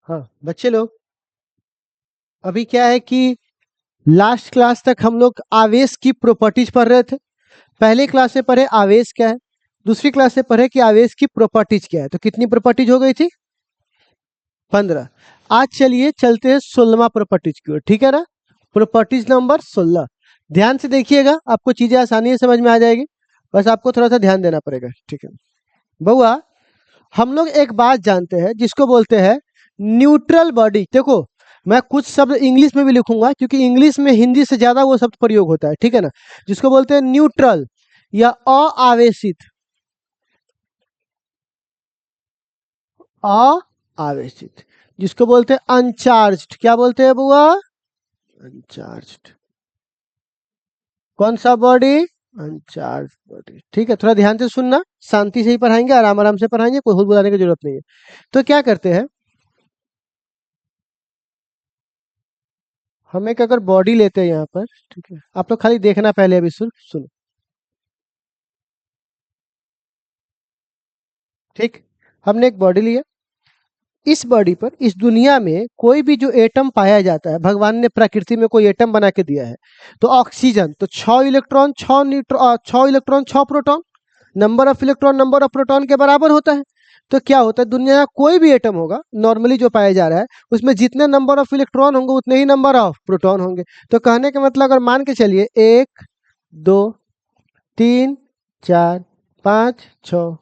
हाँ बच्चे लोग, अभी क्या है कि लास्ट क्लास तक हम लोग आवेश की प्रॉपर्टीज पढ़ रहे थे। पहले क्लास में पढ़े आवेश क्या है, दूसरी क्लास में पढ़े कि आवेश की प्रॉपर्टीज क्या है। तो कितनी प्रॉपर्टीज हो गई थी? 15। आज चलिए चलते हैं 16वां प्रॉपर्टीज की ओर, ठीक है ना। Properties number 16। ध्यान से देखिएगा, आपको चीजें आसानी से समझ में आ जाएगी। बस आपको थोड़ा सा ध्यान देना पड़ेगा, ठीक है। बउआ, हम लोग एक बात जानते हैं जिसको बोलते हैं न्यूट्रल बॉडी। देखो, मैं कुछ शब्द इंग्लिश में भी लिखूंगा क्योंकि इंग्लिश में हिंदी से ज्यादा वो शब्द प्रयोग होता है, ठीक है ना। जिसको बोलते हैं न्यूट्रल या अआवेशित। अआवेशित जिसको बोलते हैं अनचार्ज्ड। क्या बोलते हैं बुआ? अनचार्ज्ड। कौन सा बॉडी? अनचार्ज बॉडी, ठीक है। थोड़ा ध्यान से सुनना, शांति से ही पढ़ाएंगे, आराम आराम से पढ़ाएंगे, कोई हुल बुलाने की जरूरत नहीं है। तो क्या करते हैं, हम एक अगर बॉडी लेते हैं यहाँ पर, ठीक है। आप लोग खाली देखना पहले, अभी सुन सुनो, ठीक। हमने एक बॉडी लिया। इस बॉडी पर, इस दुनिया में कोई भी जो एटम पाया जाता है, भगवान ने प्रकृति में कोई एटम बना के दिया है। तो ऑक्सीजन तो 6 electron 6 neutron 6 electron 6 proton, number of electron number of proton के बराबर होता है। तो क्या होता है, दुनिया का कोई भी एटम होगा नॉर्मली जो पाया जा रहा है, उसमें जितने नंबर ऑफ इलेक्ट्रॉन होंगे उतने ही नंबर ऑफ प्रोटॉन होंगे। तो कहने का मतलब, अगर मान के चलिए 1 2 3 4 5 6,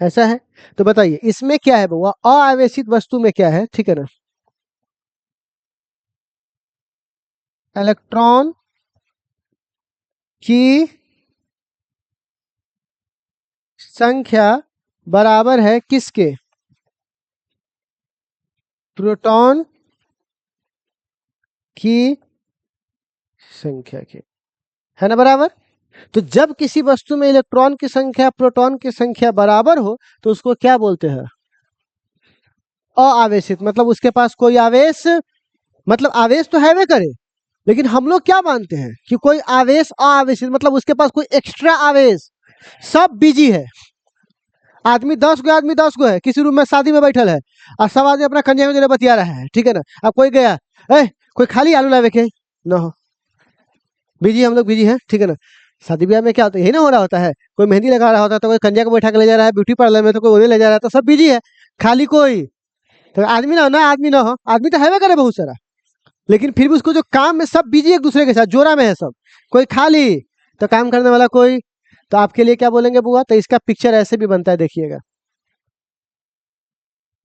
ऐसा है। तो बताइए इसमें क्या है बउआ, अआवेशित वस्तु में क्या है, ठीक है ना। इलेक्ट्रॉन की संख्या बराबर है किसके? प्रोटॉन की संख्या के, है ना, बराबर। तो जब किसी वस्तु में इलेक्ट्रॉन की संख्या प्रोटॉन की संख्या बराबर हो, तो उसको क्या बोलते हैं? अआवेशित। मतलब उसके पास कोई आवेश, मतलब आवेश तो है वे करे, लेकिन हम लोग क्या मानते हैं कि कोई आवेश अआवेशित, मतलब उसके पास कोई एक्स्ट्रा आवेश, सब बिजी है। आदमी 10 गो, आदमी 10 गो है, किसी रूम में शादी में बैठल है, और सब आदमी अपना कंजे में बतिया रहा है, ठीक है ना। अब कोई गया, कोई खाली आलू लावे के न हो, बिजी, हम लोग बिजी हैं, ठीक है ना। शादी ब्याह में क्या होता है, यही ना हो रहा होता है। कोई मेहंदी लगा रहा होता है, तो कोई कंजा को बैठा के ले जा रहा है, ब्यूटी पार्लर में तो कोई उन्हें ले जा रहा है, तो सब बिजी है। खाली कोई तो आदमी ना हो, ना आदमी ना हो, आदमी तो है करे बहुत सारा, लेकिन फिर भी उसको जो काम में सब बिजी एक दूसरे के साथ जोरा में है सब। कोई खाली तो काम करने वाला कोई। तो आपके लिए क्या बोलेंगे बुआ, तो इसका पिक्चर ऐसे भी बनता है, देखिएगा,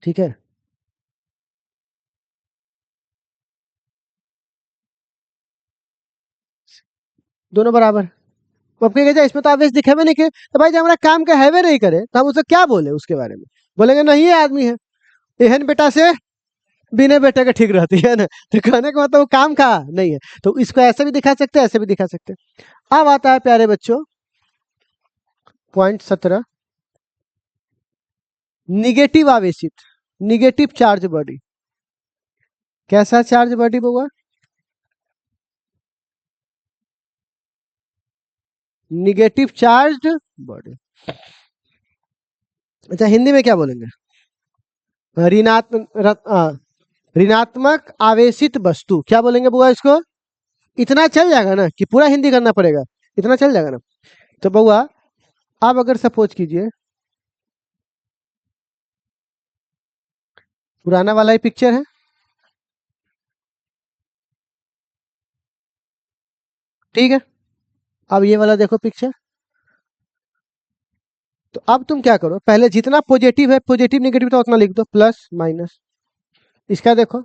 ठीक है। दोनों बराबर। वो अब कहेगा इसमें तो आवेश दिखेबे नहीं करे, तो भाई जब हमारा काम का हैवे नहीं करे तो हम उससे क्या बोले, उसके बारे में बोलेंगे नहीं ये आदमी है, एहन बेटा से बिना बेटे के ठीक रहती है ना। तो कहने का मतलब वो काम का नहीं है। तो इसको ऐसे भी दिखा सकते हैं, ऐसे भी दिखा सकते हैं। अब आता है प्यारे बच्चों पॉइंट 17, निगेटिव आवेशित, निगेटिव चार्ज बॉडी। कैसा चार्ज बॉडी होगा? Negative charge body. अच्छा, हिंदी में क्या बोलेंगे? ऋणात्मक आवेशित वस्तु, क्या बोलेंगे बुआ इसको? इतना चल जाएगा ना कि पूरा हिंदी करना पड़ेगा? इतना चल जाएगा ना। तो बुआ, आप अगर सपोज कीजिए पुराना वाला ही पिक्चर है, ठीक है। अब ये वाला देखो पिक्चर। तो अब तुम क्या करो, पहले जितना पॉजिटिव है, पॉजिटिव नेगेटिव था उतना लिख दो, प्लस माइनस। इसका देखो,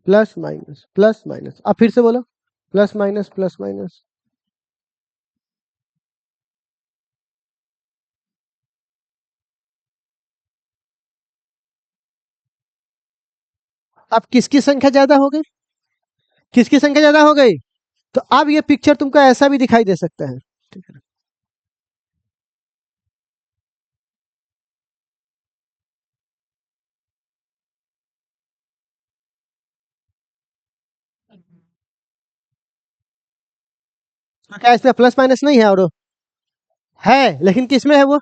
प्लस माइनस प्लस माइनस। अब फिर से बोलो, प्लस माइनस प्लस माइनस। अब किसकी संख्या ज्यादा हो गई? किसकी संख्या ज्यादा हो गई? तो अब ये पिक्चर तुमको ऐसा भी दिखाई दे सकता है, ठीक है। तो क्या इसमें प्लस माइनस नहीं है? और है, लेकिन किसमें है वो?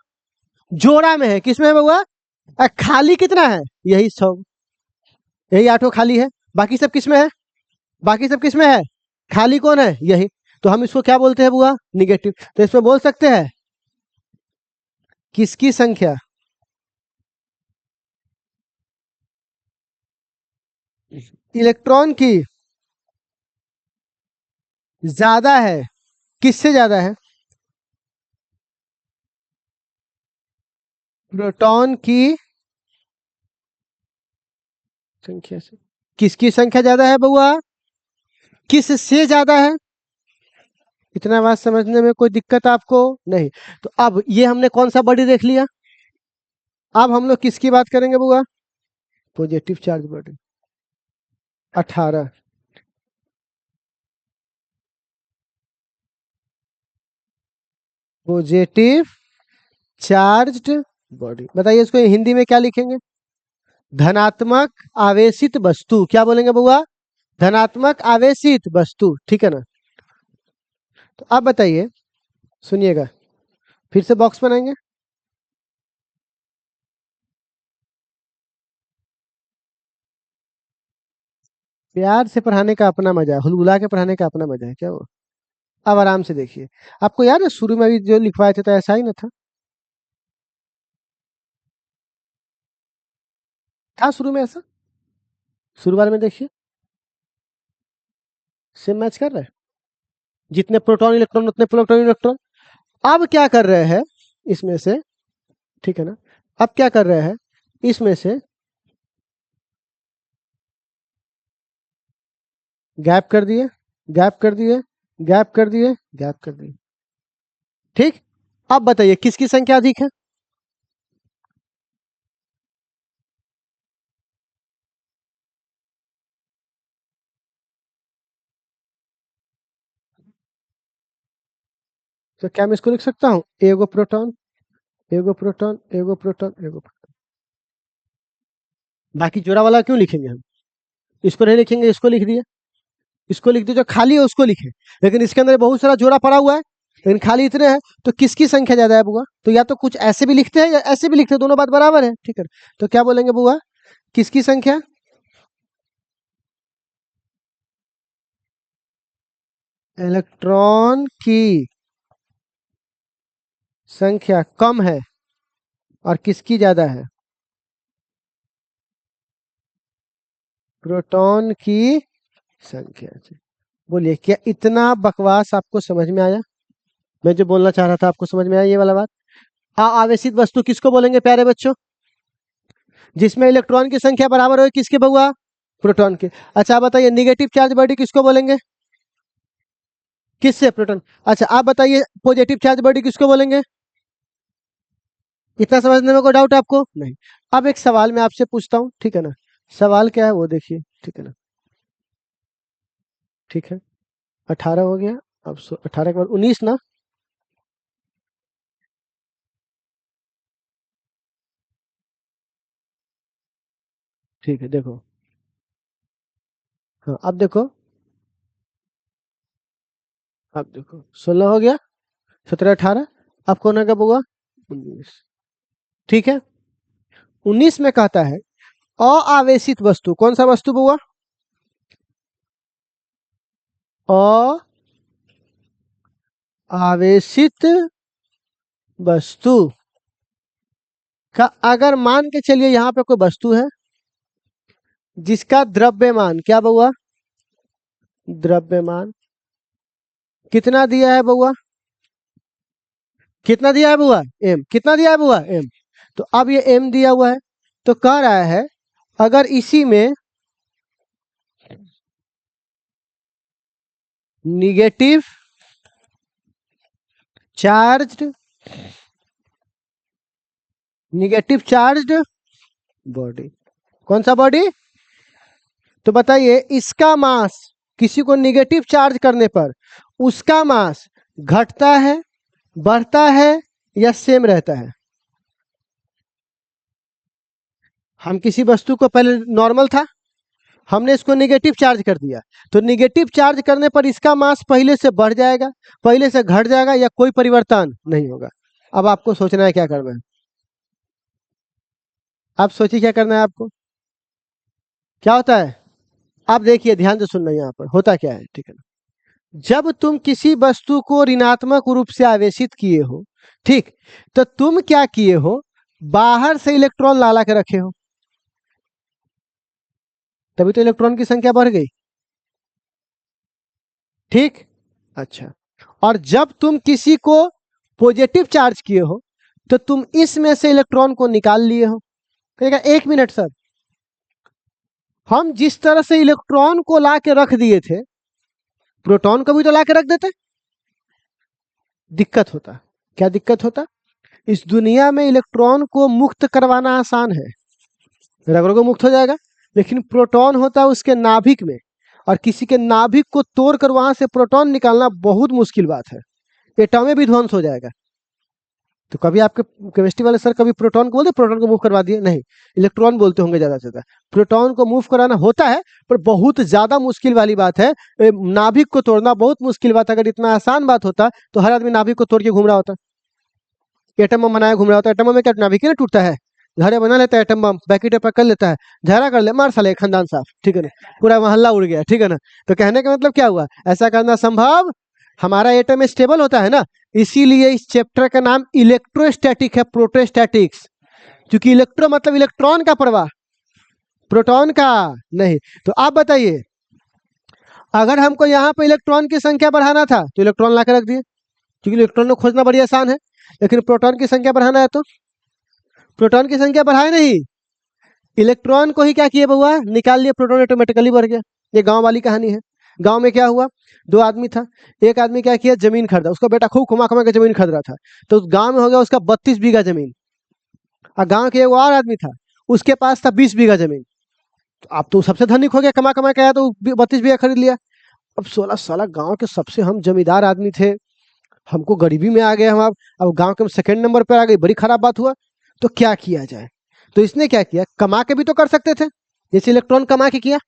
जोड़ा में है। किसमें है बउआ? खाली कितना है? यही 100, यही 8 खाली है। बाकी सब किसमें है? बाकी सब किसमें है? खाली कौन है? यही। तो हम इसको क्या बोलते हैं बुआ? निगेटिव। तो इसमें बोल सकते हैं किसकी संख्या इलेक्ट्रॉन की ज्यादा है। किससे ज्यादा है? प्रोटॉन की संख्या से। किसकी संख्या ज्यादा है बउआ? किस से ज्यादा है? इतना बात समझने में कोई दिक्कत आपको नहीं? तो अब ये हमने कौन सा बॉडी देख लिया। अब हम लोग किसकी बात करेंगे बुआ? Positive charge body. 18 positive charged body. बताइए इसको हिंदी में क्या लिखेंगे? धनात्मक आवेशित वस्तु। क्या बोलेंगे बुआ? धनात्मक आवेशित वस्तु। ठीक है ना? तो अब बताइए, सुनिएगा, फिर से बॉक्स बनाएंगे। प्यार से पढ़ाने का अपना मजा है, हुलहुला के पढ़ाने का अपना मजा है क्या वो? अब आराम से देखिए। आपको याद है शुरू में भी जो लिखवाए थे तो ऐसा ही ना था? था शुरू में ऐसा? शुरू वाले में देखिए, सेम मैच कर रहा है। जितने प्रोटॉन इलेक्ट्रॉन उतने प्रोटॉन इलेक्ट्रॉन। अब क्या कर रहे हैं इसमें से? ठीक है ना? अब क्या कर रहे हैं इसमें से? गैप कर दिए, गैप कर दिए, गैप कर दिए, गैप कर दिए। ठीक। अब बताइए किसकी संख्या अधिक है? तो क्या मैं इसको लिख सकता हूं? एगो प्रोटॉन, एगो प्रोटॉन, एगो प्रोटॉन, एगो प्रोटॉन। बाकी जोड़ा वाला क्यों लिखेंगे हम? इसको नहीं लिखेंगे, इसको लिख दिए। इसको लिख दिए, जो खाली है उसको लिखे। लेकिन इसके अंदर बहुत सारा जोड़ा पड़ा हुआ है, लेकिन खाली इतने हैं। तो किसकी संख्या ज्यादा है बुआ? तो या तो कुछ ऐसे भी लिखते हैं या ऐसे भी लिखते हैं, दोनों बात बराबर है। ठीक है, तो क्या बोलेंगे बुआ? किसकी संख्या? इलेक्ट्रॉन की संख्या कम है और किसकी ज्यादा है? प्रोटॉन की संख्या से। बोलिए क्या इतना बकवास आपको समझ में आया? मैं जो बोलना चाह रहा था आपको समझ में आया ये वाला बात? हाँ, आवेशित वस्तु किसको बोलेंगे प्यारे बच्चों? जिसमें इलेक्ट्रॉन की संख्या बराबर हो किसके बउआ? प्रोटॉन के। अच्छा आप बताइए निगेटिव चार्ज बॉडी किसको बोलेंगे? किससे? प्रोटॉन। अच्छा आप बताइए पॉजिटिव चार्ज बॉडी किसको बोलेंगे? इतना समझने में कोई डाउट आपको नहीं? अब एक सवाल मैं आपसे पूछता हूँ, ठीक है ना? सवाल क्या है वो देखिए, ठीक है ना? ठीक है, 18 हो गया। अब 18 के बाद 19 ना? ठीक है, देखो। हाँ अब देखो, अब देखो 16 हो गया, 17 18। अब कौन है कब हुआ? 19। ठीक है, 19 में कहता है अआवेशित वस्तु। कौन सा वस्तु हुआ? अआवेशित वस्तु का अगर मान के चलिए यहाँ पे कोई वस्तु है जिसका द्रव्यमान, क्या बउआ? द्रव्यमान कितना दिया है बउआ? कितना दिया है बुआ? एम। कितना दिया है बुआ? एम। तो अब ये एम दिया हुआ है, तो कह रहा है अगर इसी में negative charged, negative charged body. कौन सा बॉडी? तो बताइए इसका मास, किसी को निगेटिव चार्ज करने पर उसका मास घटता है, बढ़ता है या सेम रहता है? हम किसी वस्तु को पहले नॉर्मल था, हमने इसको निगेटिव चार्ज कर दिया, तो निगेटिव चार्ज करने पर इसका मास पहले से बढ़ जाएगा, पहले से घट जाएगा या कोई परिवर्तन नहीं होगा? अब आपको सोचना है क्या करना है। आप सोचिए क्या करना है आपको। क्या होता है, आप देखिए ध्यान से सुनना, यहाँ पर होता क्या है, ठीक है ना। जब तुम किसी वस्तु को ऋणात्मक रूप से आवेशित किए हो, ठीक, तो तुम क्या किए हो, बाहर से इलेक्ट्रॉन ला के रखे हो, तभी तो इलेक्ट्रॉन की संख्या बढ़ गई, ठीक। अच्छा, और जब तुम किसी को पॉजिटिव चार्ज किए हो, तो तुम इसमें से इलेक्ट्रॉन को निकाल लिए हो। कहेगा 1 मिनट सर, हम जिस तरह से इलेक्ट्रॉन को ला के रख दिए थे, प्रोटॉन को भी तो ला के रख देते। दिक्कत होता, क्या दिक्कत होता, इस दुनिया में इलेक्ट्रॉन को मुक्त करवाना आसान है, रगड़ों को मुक्त हो जाएगा, लेकिन प्रोटॉन होता है उसके नाभिक में, और किसी के नाभिक को तोड़कर वहां से प्रोटॉन निकालना बहुत मुश्किल बात है, एटम में भी ध्वंस हो जाएगा। तो कभी आपके केमिस्ट्री वाले सर कभी प्रोटॉन को बोलते प्रोटॉन को मूव करवा दिए, नहीं, इलेक्ट्रॉन बोलते होंगे ज्यादा से ज्यादा। प्रोटॉन को मूव कराना होता है, पर बहुत ज्यादा मुश्किल वाली बात है। नाभिक को तोड़ना बहुत मुश्किल बात है। अगर इतना आसान बात होता तो हर आदमी नाभिक को तोड़ के घूम रहा होता, एटम बम बनाया घूम रहा होता। एटम बम में क्या नाभिक ही ना टूटता है, घरे बना लेता है एटम बम, पैकेट कर लेता है, झगड़ा कर ले, मार साले खानदान साफ, ठीक है ना, पूरा मोहल्ला उड़ गया, ठीक है ना। तो कहने का मतलब क्या हुआ, ऐसा करना संभव, हमारा एटम स्टेबल होता है ना, इसीलिए इस चैप्टर का नाम इलेक्ट्रोस्टैटिक है, प्रोटोस्टैटिक्स, क्योंकि इलेक्ट्रो मतलब इलेक्ट्रॉन का प्रवाह, प्रोटॉन का नहीं। तो आप बताइए, अगर हमको यहाँ पे इलेक्ट्रॉन की संख्या बढ़ाना था तो इलेक्ट्रॉन ला के रख दिए, क्योंकि इलेक्ट्रॉन को खोजना बड़ी आसान है। लेकिन प्रोटॉन की संख्या बढ़ाना है तो प्रोटॉन की संख्या बढ़ाए नहीं, इलेक्ट्रॉन को ही क्या किए बउआ, निकाल लिए, प्रोटॉन ऑटोमेटिकली बढ़ गया। ये गांव वाली कहानी है। गांव में क्या हुआ, दो आदमी था, एक आदमी क्या किया, जमीन खरीदा, उसका बेटा खूब घुमा घुमा के जमीन खरीद रहा था, तो उस गांव में हो गया उसका 32 बीघा जमीन। और गांव के एक और आदमी था, उसके पास था 20 बीघा जमीन। तो अब तो सबसे धनिक हो गया, कमा कमा के आया तो 32 बीघा खरीद लिया। अब 16 साल गांव के सबसे हम जमींदार आदमी थे, हमको गरीबी में आ गए हम, अब गांव के सेकंड नंबर पर आ गई, बड़ी खराब बात हुआ। तो क्या किया जाए, तो इसने क्या किया, कमा के भी तो कर सकते थे, जैसे इलेक्ट्रॉन कमा के किया।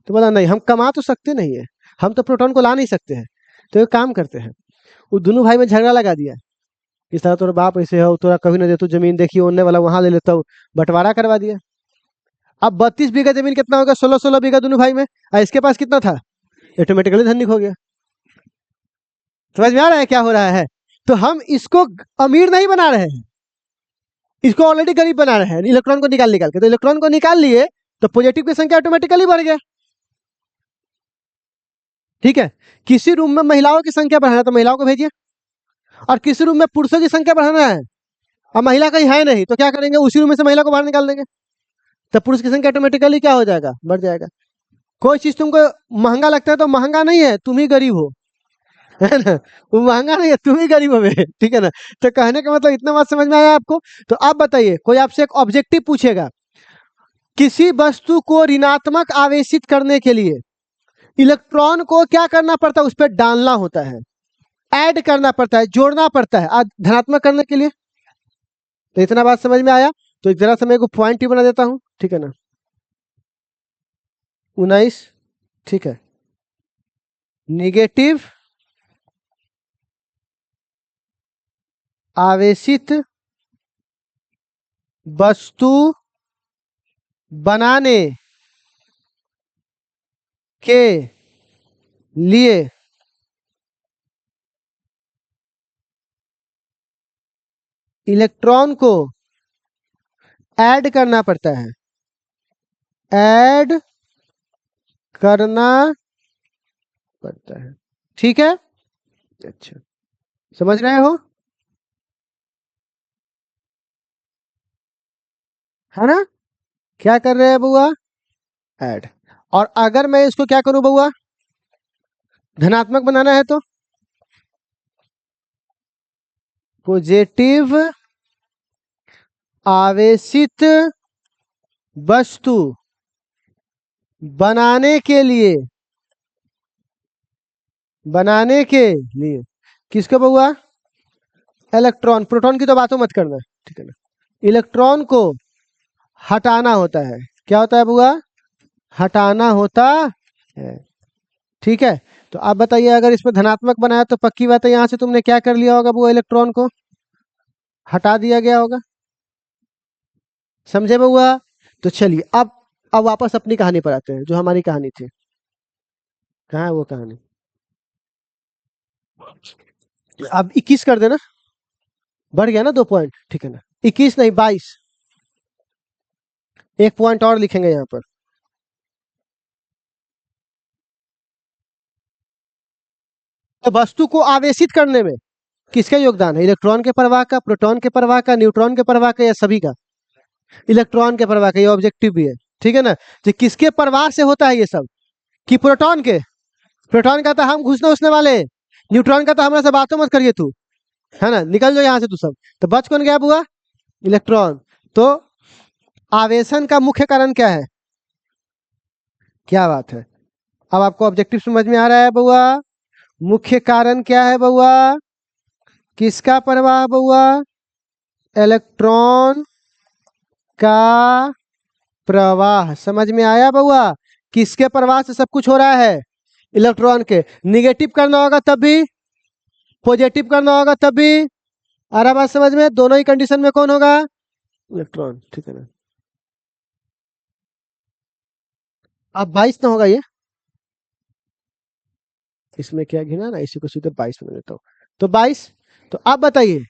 तो बोला नहीं, हम कमा तो सकते नहीं है, हम तो प्रोटॉन को ला नहीं सकते हैं, तो एक काम करते हैं, वो दोनों भाई में झगड़ा लगा दिया, इस तरह तोरा बाप ऐसे हो, तोरा कभी ना दे, तू जमीन देखी ओनने वाला वहां ले लेता हूँ, बंटवारा करवा दिया। अब 32 बीघा जमीन कितना होगा, 16-16 बीघा दोनों भाई में, और इसके पास कितना था, ऑटोमेटिकली धनिक हो गया। समझ में आ रहा है क्या हो रहा है। तो हम इसको अमीर नहीं बना रहे हैं, इसको ऑलरेडी गरीब बना रहे हैं, इलेक्ट्रॉन को निकाल निकाल के। तो इलेक्ट्रॉन को निकाल लिए तो पॉजिटिव की संख्या ऑटोमेटिकली बढ़ गया, ठीक है। किसी रूम में महिलाओं की संख्या बढ़ाना है तो महिलाओं को भेजिए, और किसी रूम में पुरुषों की संख्या बढ़ाना है और महिला कहीं है नहीं, तो क्या करेंगे, उसी रूम में से महिला को बाहर निकाल देंगे, तो पुरुष की संख्या ऑटोमेटिकली क्या हो जाएगा, बढ़ जाएगा। कोई चीज तुमको महंगा लगता है तो महंगा नहीं है, तुम ही गरीब हो, है ना, वो महंगा नहीं है, तुम ही गरीब हो बे, ठीक है ना। तो कहने का मतलब इतना बात समझ में आया आपको। तो आप बताइए, कोई आपसे एक ऑब्जेक्टिव पूछेगा, किसी वस्तु को ऋणात्मक आवेशित करने के लिए इलेक्ट्रॉन को क्या करना पड़ता है, उस पर डालना होता है, ऐड करना पड़ता है, जोड़ना पड़ता है धनात्मक करने के लिए। तो इतना बात समझ में आया। तो जरा सा मैं को पॉइंट ही बना देता हूं, ठीक है ना, 19, ठीक है, निगेटिव आवेशित वस्तु बनाने के लिए इलेक्ट्रॉन को ऐड करना पड़ता है, ऐड करना पड़ता है, ठीक है। अच्छा, समझ रहे हो, है ना, क्या कर रहे हैं बुआ, ऐड। और अगर मैं इसको क्या करूं बुआ, धनात्मक बनाना है तो पॉजिटिव आवेशित वस्तु बनाने के लिए किसको बुआ, इलेक्ट्रॉन, प्रोटॉन की तो बातों मत करना, ठीक है ना, इलेक्ट्रॉन को हटाना होता है। क्या होता है बुआ, हटाना होता है, ठीक है। तो आप बताइए, अगर इसमें धनात्मक बनाया तो पक्की बात है यहाँ से तुमने क्या कर लिया होगा बुआ, इलेक्ट्रॉन को हटा दिया गया होगा। समझे बउआ? तो चलिए अब वापस अपनी कहानी पर आते हैं, जो हमारी कहानी थी। कहाँ है वो कहानी? अब 21 कर देना, बढ़ गया ना 2 पॉइंट, ठीक है ना? 21 नहीं 22, 1 पॉइंट और लिखेंगे यहाँ पर। तो वस्तु को आवेशित करने में किसका योगदान है? इलेक्ट्रॉन के प्रवाह का, प्रोटॉन के प्रवाह का, न्यूट्रॉन के प्रवाह का, या सभी का? इलेक्ट्रॉन के प्रवाह का, ये ऑब्जेक्टिव भी है, ठीक है ना? तो किसके प्रवाह से होता है ये सब? कि प्रोटॉन के? प्रोटॉन का तो हम घुसने उसने वाले, न्यूट्रॉन का तो हमारे से बातों मत करिए तू, है ना? निकल जाओ यहाँ से तू सब। तो बच कौन गया बुआ? इलेक्ट्रॉन। तो आवेशन का मुख्य कारण क्या है? क्या बात है, अब आपको ऑब्जेक्टिव समझ में आ रहा है बउआ? मुख्य कारण क्या है बउआ? किसका प्रवाह बउआ? इलेक्ट्रॉन का प्रवाह। समझ में आया बउआ? किसके प्रवाह से सब कुछ हो रहा है? इलेक्ट्रॉन के। निगेटिव करना होगा तब भी, पॉजिटिव करना होगा तब भी। आ रहा बात समझ में? दोनों ही कंडीशन में कौन होगा? इलेक्ट्रॉन, ठीक है ना? अब 22 ना होगा ये, इसमें क्या गिना ना, इसी को सीधे 22 में देता हूँ। तो 22। तो अब बताइए,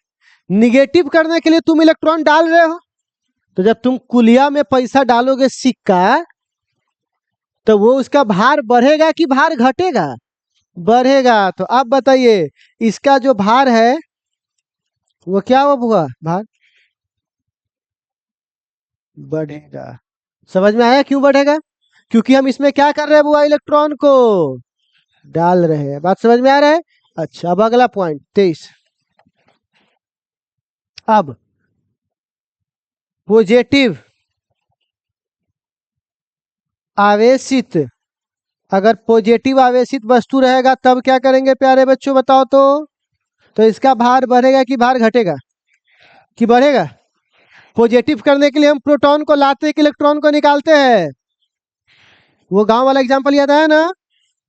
निगेटिव करने के लिए तुम इलेक्ट्रॉन डाल रहे हो, तो जब तुम कुलिया में पैसा डालोगे सिक्का, तो वो उसका भार बढ़ेगा कि भार घटेगा? बढ़ेगा। तो अब बताइए, इसका जो भार है वो क्या हुआ? भार बढ़ेगा। समझ में आया क्यों बढ़ेगा? क्योंकि हम इसमें क्या कर रहे हैं बुआ? इलेक्ट्रॉन को डाल रहे हैं। बात समझ में आ रहा है? अच्छा, अब अगला पॉइंट 23। अब पॉजिटिव आवेशित, अगर पॉजिटिव आवेशित वस्तु रहेगा तब क्या करेंगे प्यारे बच्चों, बताओ तो इसका भार बढ़ेगा कि भार घटेगा? कि बढ़ेगा? पॉजिटिव करने के लिए हम प्रोटॉन को लाते हैं कि इलेक्ट्रॉन को निकालते हैं? वो गांव वाला एग्जांपल याद आया ना?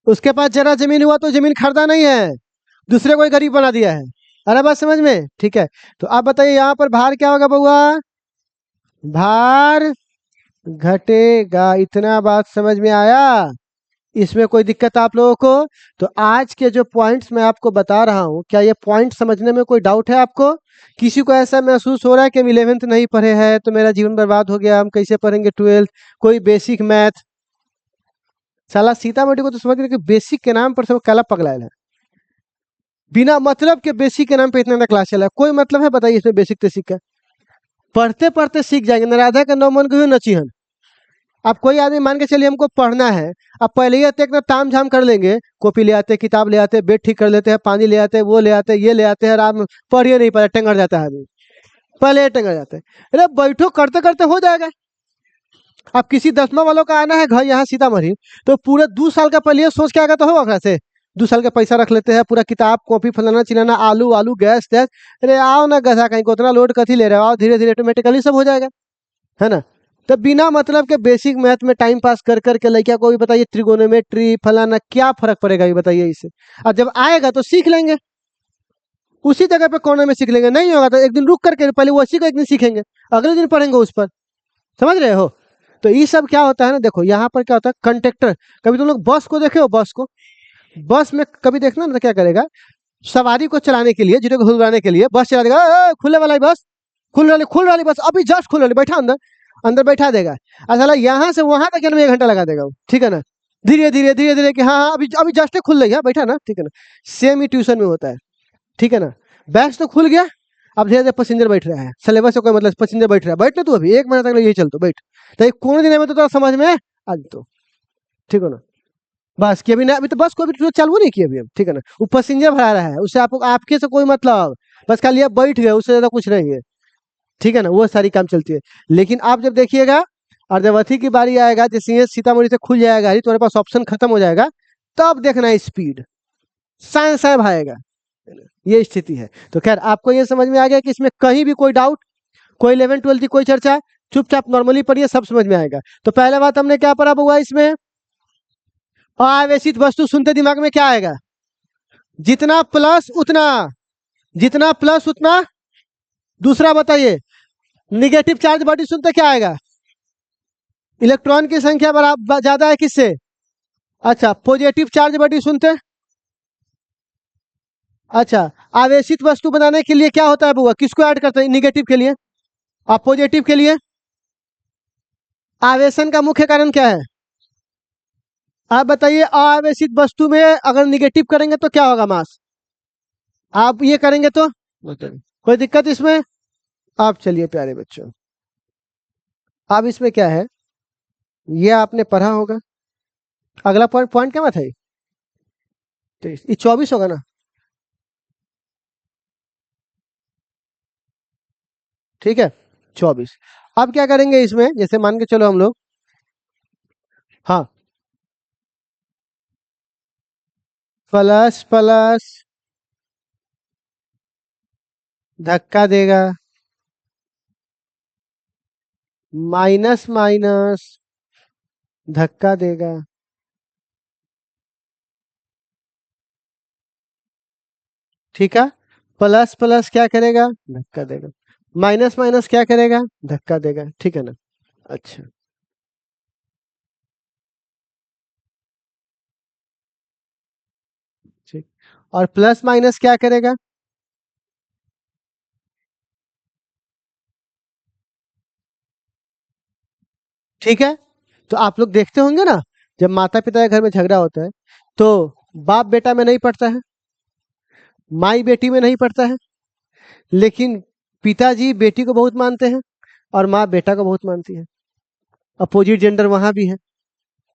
उसके पास जरा जमीन हुआ तो जमीन खरीदा नहीं है, दूसरे को ही गरीब बना दिया है। अरे बात समझ में? ठीक है। तो आप बताइए यहाँ पर भार क्या होगा बउआ? भार घटेगा। इतना बात समझ में आया? इसमें कोई दिक्कत आप लोगों को? तो आज के जो पॉइंट्स मैं आपको बता रहा हूँ, क्या ये पॉइंट समझने में कोई डाउट है आपको? किसी को ऐसा महसूस हो रहा है कि हम 11th नहीं पढ़े हैं तो मेरा जीवन बर्बाद हो गया, हम कैसे पढ़ेंगे 12th? कोई बेसिक मैथ? साला सीतामढ़ी को तो समझ रहे कि बेसिक के नाम पर सब काला पगलायल है, बिना मतलब के बेसिक के नाम पे इतना क्लास चला है। कोई मतलब है बताइए इसमें बेसिक तेसिक का? पढ़ते पढ़ते सीख जाएंगे। न राधा का नौ मन को नचिहन। अब कोई आदमी मान के चलिए हमको पढ़ना है, अब पहले ही आते एक ताम झाम कर लेंगे, कॉपी ले आते, किताब ले आते, बेड ठीक कर लेते हैं, पानी ले आते, वो ले आते, ये ले आते हैं, आराम पढ़िए नहीं पाए, टेंगर जाता है आदमी, पहले टेंगर जाते हैं। अरे बैठो, करते करते हो जाएगा। अब किसी 10वां वालों का आना है घर यहाँ सीतामढ़ी, तो पूरे 2 साल का पहले सोच के आएगा तो होगा से 2 साल का पैसा रख लेते हैं, पूरा किताब कॉपी फलाना चिलाना, आलू आलू गैस गैस। अरे आओ ना गधा कहीं को, उतना लोड कथी ले रहे हो, आओ धीरे धीरे ऑटोमेटिकली सब हो जाएगा, है ना? तो बिना मतलब के बेसिक मैथ में टाइम पास कर करके लड़किया को भी बताइए त्रिगोनोमेट्री फलाना, क्या फर्क पड़ेगा ये बताइए इससे? और जब आएगा तो सीख लेंगे, उसी जगह पे कोने में सीख लेंगे। नहीं होगा तो एक दिन रुक करके पहले वो उसी को एक दिन सीखेंगे, अगले दिन पढ़ेंगे उस पर। समझ रहे हो? तो ये सब क्या होता है ना, देखो यहाँ पर क्या होता है, कंडक्टर। कभी तुम लोग बस को देखे हो? बस को, बस में कभी देखना ना, तो क्या करेगा, सवारी को चलाने के लिए, जिन्हें को घुलवाने के लिए बस चला देगा, "ए, ए, खुलने वाला है बस, खुल रही बस, अभी जस्ट खुल रही, बैठा अंदर, अंदर बैठा देगा। अच्छा, यहाँ से वहां तक 1 घंटा लगा देगा वो, ठीक है ना? धीरे धीरे धीरे धीरे कि हाँ हाँ अभी अभी जस्ट खुल रही है, बैठा ना, ठीक है ना? सेम ही ट्यूशन में होता है, ठीक है ना? बैच तो खुल गया, अब धीरे धीरे पैसेंजर बैठ रहा है, सिलेबस से कोई मतलब, पैसेंजर बैठ रहा है, बैठ ना तू अभी 1 महीना तक यही चल, तो बैठ, तो कौन दिन में तो समझ में आज तो, ठीक है ना? बस कि अभी ना, अभी तो बस को भी चालू नहीं किया अभी अब, ठीक है ना? वो पैसेंजर भरा रहा है, उससे आपको आपके से कोई मतलब, बस खाली आप बैठ गए, उससे ज्यादा कुछ नहीं है, ठीक है ना? वो सारी काम चलती है। लेकिन आप जब देखिएगा और जब अथी की बारी आएगा, जैसे ये सीतामढ़ी से खुल जाएगा गाड़ी, तुम्हारे पास ऑप्शन खत्म हो जाएगा, तब देखना स्पीड साय साय भाएगा। ये स्थिति है। तो खैर आपको ये समझ में आ गया कि इसमें कहीं भी कोई डाउट, कोई 11th 12th की कोई चर्चा, चुपचाप नॉर्मली पढ़िए, सब समझ में आएगा। तो पहला बात हमने क्या पढ़ा हुआ इसमें, अआवेशित वस्तु सुनते दिमाग में क्या आएगा? जितना प्लस उतना, जितना प्लस उतना दूसरा बताइए, निगेटिव चार्ज बॉडी सुनते क्या आएगा? इलेक्ट्रॉन की संख्या बराबर ज्यादा है किससे? अच्छा, पॉजिटिव चार्ज बॉडी सुनते? अच्छा, आवेशित वस्तु बनाने के लिए क्या होता है बुआ, किसको ऐड करते हैं निगेटिव के लिए और पॉजिटिव के लिए? आवेशन का मुख्य कारण क्या है? आप बताइए, अआवेशित वस्तु में अगर निगेटिव करेंगे तो क्या होगा मास? आप ये करेंगे तो बताइए। कोई दिक्कत इसमें? आप चलिए प्यारे बच्चों, अब इसमें क्या है, ये आपने पढ़ा होगा। अगला पॉइंट पॉइंट क्या था ये? 23, ये 24 होगा ना? ठीक है, 24। अब क्या करेंगे इसमें, जैसे मान के चलो हम लोग, हाँ, प्लस प्लस धक्का देगा, माइनस माइनस धक्का देगा। ठीक है, प्लस प्लस क्या करेगा? धक्का देगा। माइनस माइनस क्या करेगा? धक्का देगा। ठीक है ना? अच्छा, ठीक। और प्लस माइनस क्या करेगा? ठीक है, तो आप लोग देखते होंगे ना, जब माता पिता के घर में झगड़ा होता है तो बाप बेटा में नहीं पड़ता है, माई बेटी में नहीं पड़ता है, लेकिन पिताजी बेटी को बहुत मानते हैं और माँ बेटा को बहुत मानती है। अपोजिट जेंडर वहां भी है।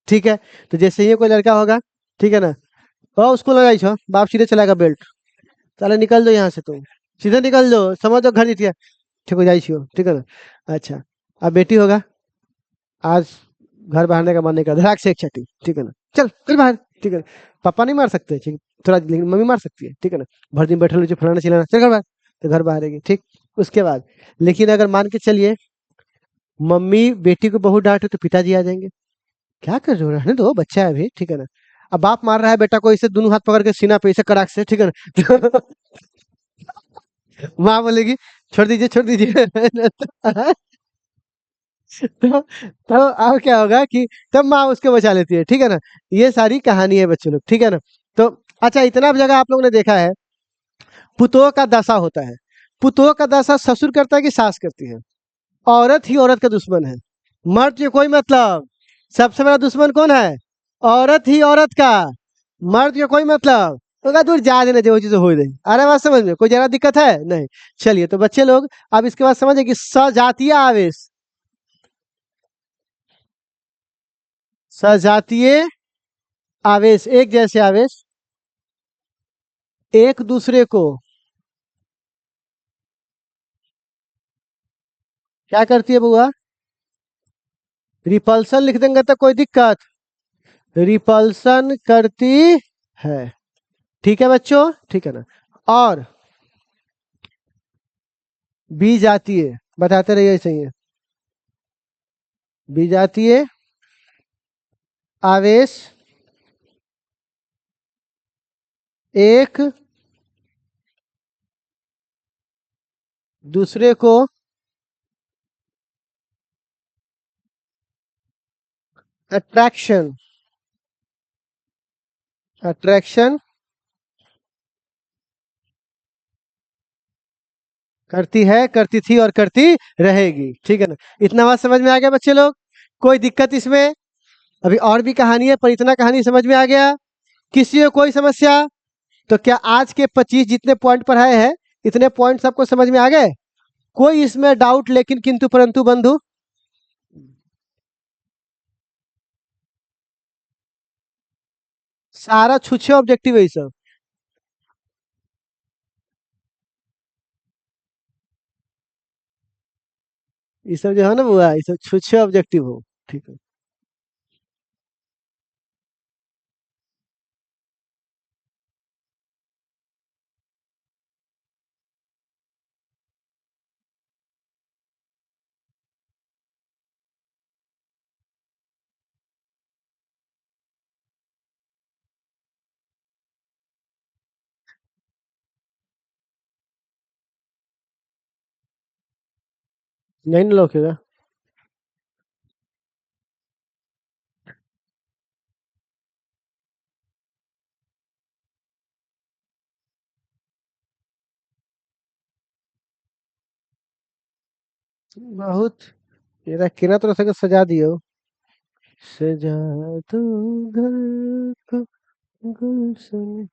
ठीक है, तो जैसे ही कोई लड़का होगा, ठीक है ना, और उसको लगाई छो बाप सीधे चलाएगा बेल्ट, चले निकल दो यहाँ से, तुम सीधे निकल दो, समझ दो घर जीतिया, ठीक हो जाई छियो, ठीक है ना? अच्छा, अब बेटी होगा, आज घर बाहरने का मन नहीं करता, राख से एक छठी, ठीक है ना, चल चल बाहर, ठीक है ना? पापा नहीं मार सकते, ठीक, थोड़ा लेकिन मम्मी मार सकती है, ठीक है ना? भर दिन बैठे जो फलाना चिलाना, चल घर बाहर, तो घर बाहरेगी, ठीक। उसके बाद, लेकिन अगर मान के चलिए मम्मी बेटी को बहुत डांटे तो पिताजी आ जाएंगे, क्या कर रहे हो, रहने दो, बच्चा है अभी, ठीक है ना? अब बाप मार रहा है बेटा को, इसे दोनों हाथ पकड़ के सीना पे इसे कड़ाक से, ठीक है ना? माँ बोलेगी छोड़ दीजिए छोड़ दीजिए। तो अब क्या होगा कि तब माँ उसको बचा लेती है, ठीक है ना? ये सारी कहानी है बच्चे लोग, ठीक है ना? तो अच्छा, इतना जगह आप लोगों ने देखा है, पुतोह का दशा होता है। पुतोह का दशा ससुर करता है कि सास करती है? औरत ही औरत का दुश्मन है, मर्द के कोई मतलब। सबसे बड़ा दुश्मन कौन है? औरत ही औरत का, मर्द के कोई मतलब। तो कहा दूर जा देना, जो चीज हो रही, अरे बात समझ में कोई ज्यादा दिक्कत है नहीं? चलिए, तो बच्चे लोग अब इसके बाद समझे कि सजातीय आवेश, सजातीय आवेश, एक जैसे आवेश एक दूसरे को क्या करती है बुआ? रिपल्सन लिख देंगे तो कोई दिक्कत? रिपल्सन करती है। ठीक है बच्चों, ठीक है ना? और विजातीय, बताते रहिए सही है, विजातीय आवेश एक दूसरे को अट्रैक्शन, अट्रैक्शन करती है, करती थी और करती रहेगी। ठीक है ना? इतना बात समझ में आ गया बच्चे लोग? कोई दिक्कत इसमें? अभी और भी कहानी है, पर इतना कहानी समझ में आ गया? किसी को कोई समस्या? तो क्या आज के 25 जितने पॉइंट पढ़ाए हैं, इतने पॉइंट सबको समझ में आ गए? कोई इसमें डाउट लेकिन किंतु परंतु बंधु? सारा छुच्छे ऑब्जेक्टिव है ये सब। ये सब जो है ना बुआ, ये सब छुच्छे ऑब्जेक्टिव हो। ठीक है। नहीं ना लौकेगा। बहुत ये किना तरह से सजा दियो। सजा दो घर को गुलशन।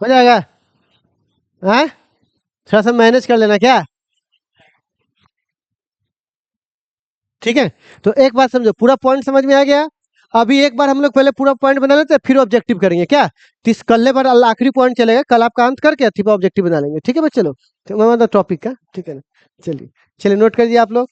हो जाएगा। हाँ, थोड़ा सा मैनेज कर लेना क्या। ठीक है, तो एक बात समझो, पूरा पॉइंट समझ में आ गया। अभी एक बार हम लोग पहले पूरा पॉइंट बना लेते हैं, फिर ऑब्जेक्टिव करेंगे क्या। तीस कल्ले बार आखिरी पॉइंट चलेगा, कल आपका अंत करके फिर ऑब्जेक्टिव बना लेंगे। ठीक है बस, चलो तो मैं मतलब टॉपिक का, ठीक है ना। चलिए, चलिए नोट कर दिया आप लोग।